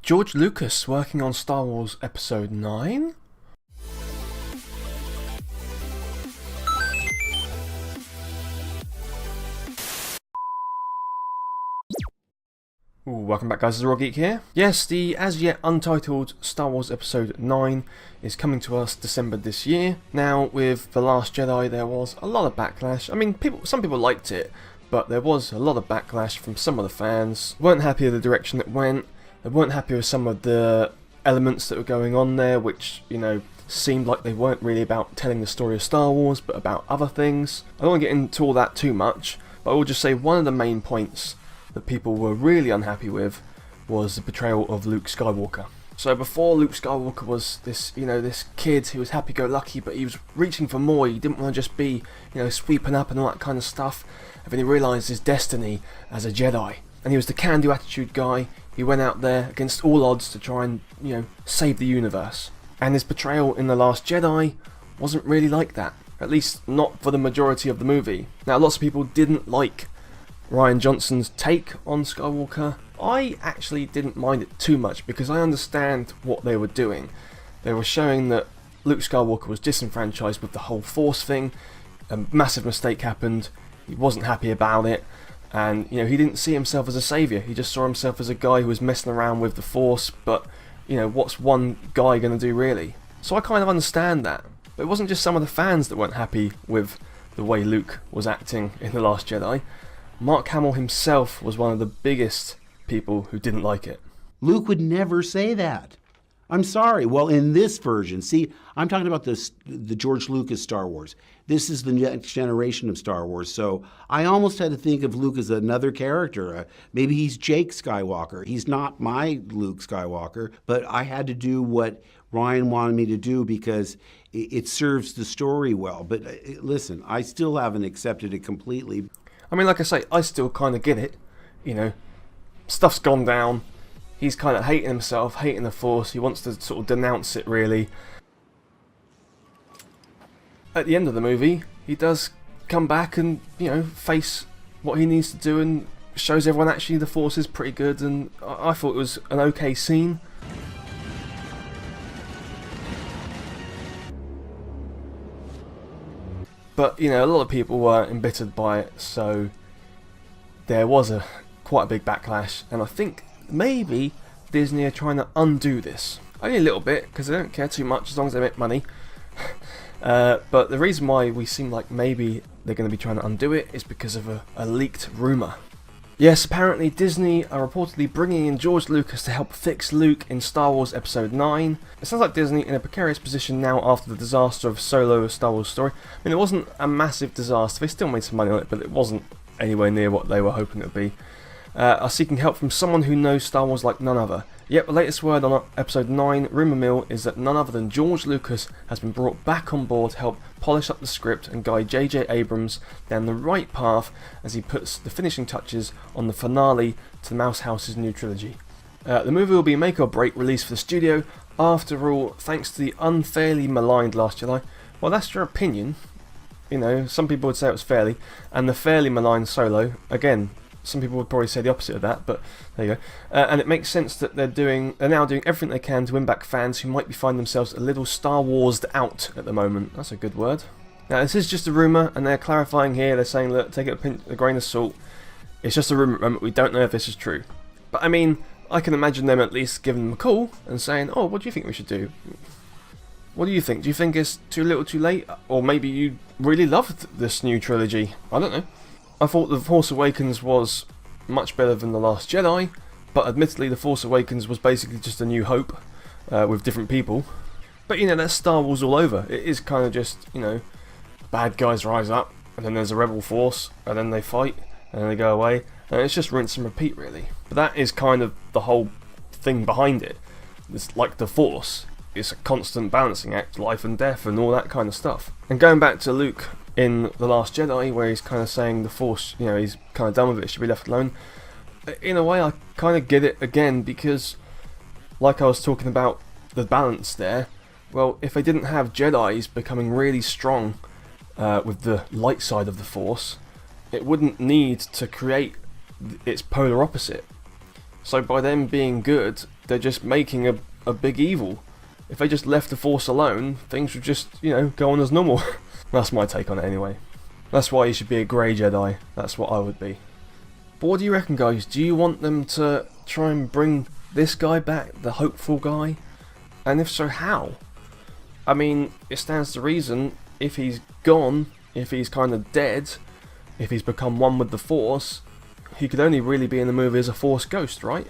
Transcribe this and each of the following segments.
George Lucas working on Star Wars Episode 9? Ooh, welcome back guys, it's Raw Geek here. Yes, the as yet untitled Star Wars Episode 9 is coming to us December this year. Now, with The Last Jedi there was a lot of backlash. I mean, some people liked it, but there was a lot of backlash from some of the fans. Weren't happy with the direction it went. They weren't happy with some of the elements that were going on there, which, you know, seemed like they weren't really about telling the story of Star Wars, but about other things. I don't want to get into all that too much, but I will just say one of the main points that people were really unhappy with was the portrayal of Luke Skywalker. So before, Luke Skywalker was this, this kid who was happy-go-lucky, but he was reaching for more. He didn't want to just be, sweeping up and all that kind of stuff. And then he realised his destiny as a Jedi. And he was the can-do attitude guy. He went out there against all odds to try and, save the universe. And his portrayal in The Last Jedi wasn't really like that. At least not for the majority of the movie. Now, lots of people didn't like Rian Johnson's take on Skywalker. I actually didn't mind it too much because I understand what they were doing. They were showing that Luke Skywalker was disenfranchised with the whole Force thing. A massive mistake happened. He wasn't happy about it. And, he didn't see himself as a saviour. He just saw himself as a guy who was messing around with the Force. But, what's one guy going to do really? So I kind of understand that. But it wasn't just some of the fans that weren't happy with the way Luke was acting in The Last Jedi. Mark Hamill himself was one of the biggest people who didn't like it. Luke would never say that. I'm sorry. Well, in this version, see, I'm talking about the George Lucas Star Wars. This is the next generation of Star Wars. So I almost had to think of Luke as another character. Maybe he's Jake Skywalker. He's not my Luke Skywalker, but I had to do what Ryan wanted me to do because it serves the story well. But listen, I still haven't accepted it completely. I mean, like I say, I still kind of get it. Stuff's gone down. He's kind of hating himself, hating the Force. He wants to sort of denounce it, really. At the end of the movie, he does come back and, face what he needs to do and shows everyone actually the Force is pretty good. And I thought it was an okay scene. But, a lot of people were embittered by it, so there was quite a big backlash, and I think maybe Disney are trying to undo this. Only a little bit, because they don't care too much as long as they make money. But the reason why we seem like maybe they're going to be trying to undo it is because of a leaked rumour. Yes, apparently Disney are reportedly bringing in George Lucas to help fix Luke in Star Wars Episode 9. It sounds like Disney in a precarious position now after the disaster of Solo, a Star Wars story. I mean, it wasn't a massive disaster. They still made some money on it, but it wasn't anywhere near what they were hoping it would be. Are seeking help from someone who knows Star Wars like none other. Yet the latest word on Episode 9 rumour mill is that none other than George Lucas has been brought back on board to help polish up the script and guide J.J. Abrams down the right path as he puts the finishing touches on the finale to the Mouse House's new trilogy. The movie will be a make or break release for the studio. After all, thanks to the unfairly maligned Last Jedi. Well, that's your opinion. Some people would say it was fairly, and the fairly maligned Solo, again, some people would probably say the opposite of that, but there you go. And it makes sense that they're now doing everything they can to win back fans who might be finding themselves a little Star Warsed out at the moment. That's a good word. Now, this is just a rumour, and they're clarifying here. They're saying, look, take it with a grain of salt. It's just a rumour at the moment. We don't know if this is true. But I mean, I can imagine them at least giving them a call and saying, oh, what do you think we should do? What do you think? Do you think it's too little too late? Or maybe you really loved this new trilogy? I don't know. I thought The Force Awakens was much better than The Last Jedi, but admittedly The Force Awakens was basically just A New Hope with different people. But that's Star Wars all over. It is kind of just, bad guys rise up, and then there's a rebel force, and then they fight, and then they go away, and it's just rinse and repeat really. But that is kind of the whole thing behind it. It's like the Force. It's a constant balancing act, life and death and all that kind of stuff. And going back to Luke in The Last Jedi, where he's kind of saying the Force, he's kind of done with it, should be left alone. In a way, I kind of get it again, because like I was talking about the balance there, well, if they didn't have Jedis becoming really strong with the light side of the Force, it wouldn't need to create its polar opposite. So by them being good, they're just making a big evil. If they just left the Force alone, things would just, you know, go on as normal. That's my take on it anyway. That's why you should be a grey Jedi. That's what I would be. But what do you reckon, guys? Do you want them to try and bring this guy back, the hopeful guy? And if so, how? I mean, it stands to reason, if he's gone, if he's kind of dead, if he's become one with the Force, he could only really be in the movie as a Force ghost, right?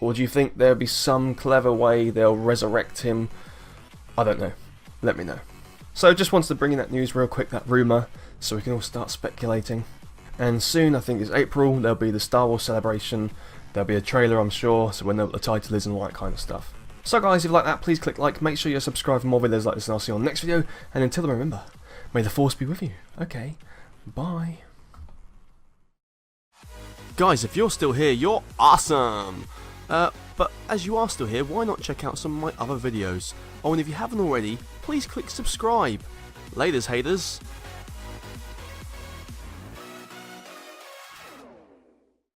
Or do you think there'll be some clever way they'll resurrect him? I don't know. Let me know. So just wanted to bring in that news real quick, that rumour, so we can all start speculating. And soon, I think it's April, there'll be the Star Wars celebration. There'll be a trailer, I'm sure, so we'll know what the title is and all that kind of stuff. So guys, if you like that, please click like, make sure you're subscribed for more videos like this, and I'll see you on the next video. And until then, remember, may the Force be with you. Okay, bye. Guys, if you're still here, you're awesome! But as you are still here, why not check out some of my other videos? Oh, and if you haven't already, please click subscribe. Laters, haters.